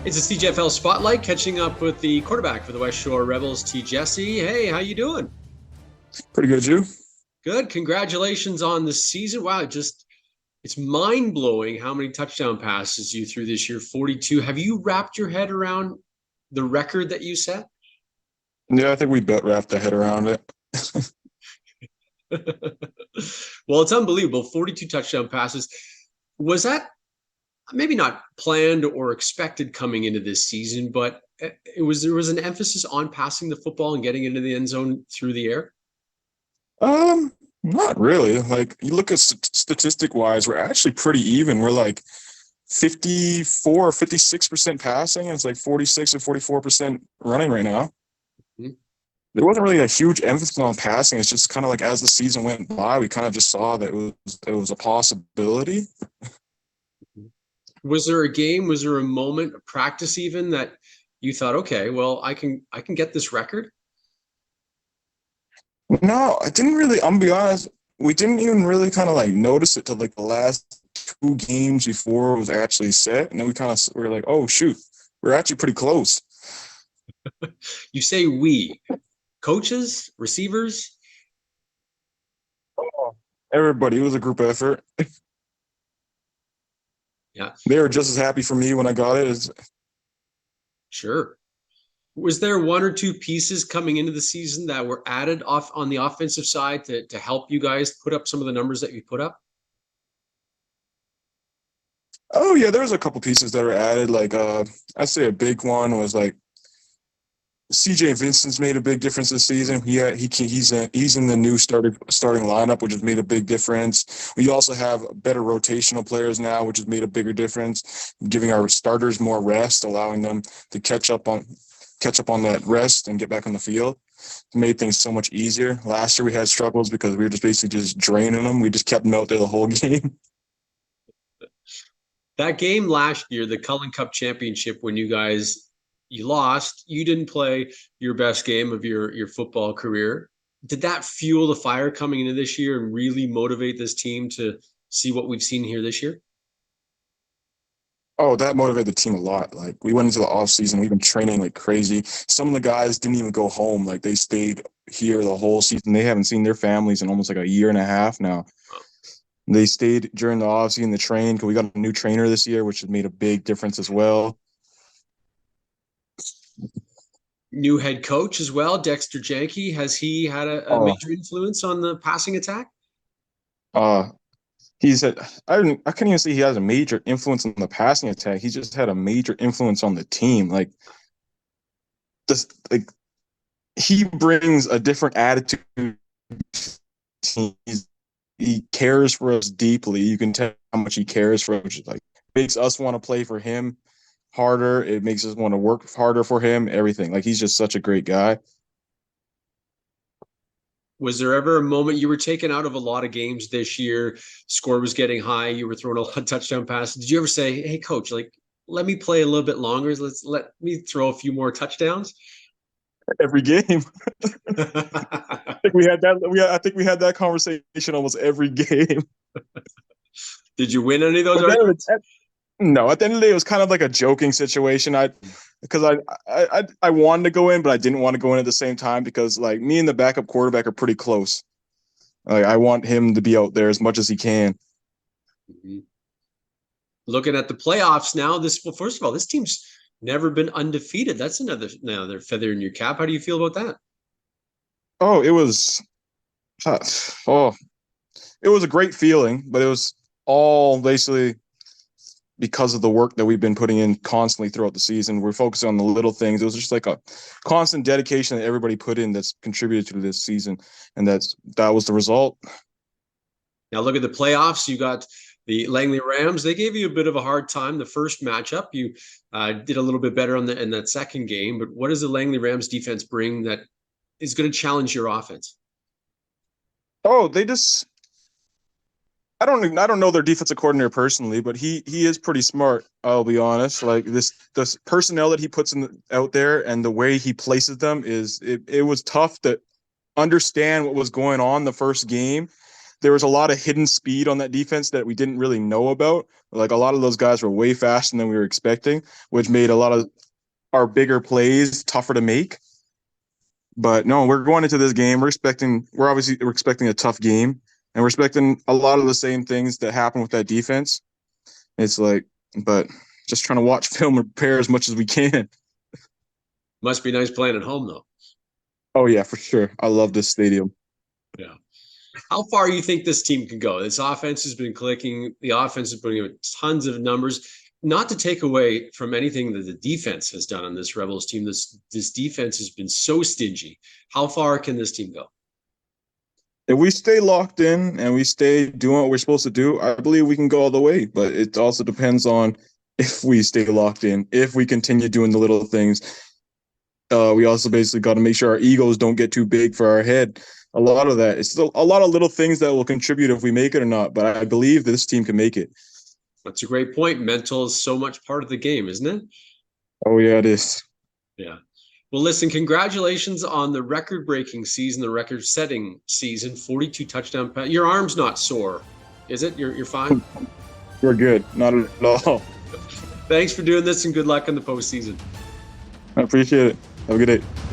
It's a CJFL Spotlight, catching up with the quarterback for the Westshore Rebels, Te Jessie. Hey, how you doing? Pretty good, you? Good. Congratulations on the season. Wow, it's mind-blowing how many touchdown passes you threw this year, 42. Have you wrapped your head around the record that you set? Yeah, I think we bet wrapped the head around it. Well, it's unbelievable. 42 touchdown passes. Was that maybe not planned or expected coming into this season, but there was an emphasis on passing the football and getting into the end zone through the air? Not really. Like you look at statistic wise, we're actually pretty even. We're like 54 or 56% passing, and it's like 46 or 44% running right now. Hmm. There wasn't really a huge emphasis on passing. It's just kind of like as the season went by, we kind of just saw that it was a possibility. Was there a game? Was there a moment, a practice even that you thought, okay, well, I can get this record? No, I didn't really. I'm gonna be honest. We didn't even really kind of like notice it till like the last two games before it was actually set, and then we were like, oh shoot, we're actually pretty close. You say we, coaches, receivers. Oh, everybody, it was a group effort. Yeah, They were just as happy for me when I got it as sure. Was there one or two pieces coming into the season that were added off on the offensive side to help you guys put up some of the numbers that you put up? oh yeah, there was a couple pieces that were added. Like I'd say a big one was like CJ Vincent's made a big difference this season. He's in the new starting lineup, which has made a big difference. We also have better rotational players now, which has made a bigger difference, giving our starters more rest, allowing them to catch up on that rest and get back on the field. It made things so much easier. Last year we had struggles because we were just basically just draining them. We just kept them out there the whole game. That game last year, the Cullen Cup Championship, when you lost, you didn't play your best game of your football career. Did that fuel the fire coming into this year and really motivate this team to see what we've seen here this year? Oh, that motivated the team a lot. Like we went into the off season, we've been training like crazy. Some of the guys didn't even go home. Like they stayed here the whole season. They haven't seen their families in almost like a year and a half now. They stayed during the off season to train because we got a new trainer this year, which has made a big difference as well. New head coach as well, Dexter Janke. Has he had a Oh, major influence on the passing attack? uh, he's had. I couldn't even say he has a major influence on the passing attack. He just had a major influence on the team. Like this, like he brings a different attitude to the team. He cares for us deeply. You can tell how much he cares for us. Like makes us want to play for him harder. It makes us want to work harder for him. Everything. Like he's just such a great guy. Was there ever a moment you were taken out of a lot of games this year? Score was getting high. You were throwing a lot of touchdown passes. Did you ever say, "Hey, coach, like let me play a little bit longer. Let me throw a few more touchdowns"? Every game. I think we had that. I think we had that conversation almost every game. Did you win any of those But then, arguments? no, at the end of the day, it was kind of like a joking situation. Because I wanted to go in, but I didn't want to go in at the same time because like me and the backup quarterback are pretty close. Like I want him to be out there as much as he can. Mhm. Looking at the playoffs now, well, first of all, this team's never been undefeated. That's another feather in your cap. How do you feel about that? Oh, it was. Oh, it was a great feeling, but it was all basically because of the work that we've been putting in constantly throughout the season. We're focusing on the little things. It was just like a constant dedication that everybody put in that's contributed to this season, and that was the result. Now look at the playoffs. You got the Langley Rams. They gave you a bit of a hard time the first matchup. You did a little bit better in that second game. But what does the Langley Rams defense bring that is going to challenge your offense? Oh, they just I don't know their defensive coordinator personally, but he is pretty smart. I'll be honest. Like this personnel that he puts out there and the way he places them it was tough to understand what was going on the first game. there was a lot of hidden speed on that defense that we didn't really know about. Like a lot of those guys were way faster than we were expecting, which made a lot of our bigger plays tougher to make. But no, we're going into this game. We're expecting a tough game, and we're expecting a lot of the same things that happen with that defense. It's like, but just trying to watch film and prepare as much as we can. Must be nice playing at home, though. Oh yeah, for sure. I love this stadium. Yeah. How far you think this team can go? This offense has been clicking. The offense is putting up tons of numbers. Not to take away from anything that the defense has done on this Rebels team. This defense has been so stingy. How far can this team go? If we stay locked in and we stay doing what we're supposed to do, I believe we can go all the way. But it also depends on if we stay locked in, if we continue doing the little things. We also basically got to make sure our egos don't get too big for our head. A lot of that. It's still a lot of little things that will contribute if we make it or not. But I believe this team can make it. That's a great point. Mental is so much part of the game, isn't it? Oh, yeah, it is. Yeah. Well, listen, congratulations on the record-breaking season, the record-setting season, 42 touchdown pass. Your arm's not sore, is it? You're fine? We're good. Not at all. Thanks for doing this, and good luck in the postseason. I appreciate it. Have a good day.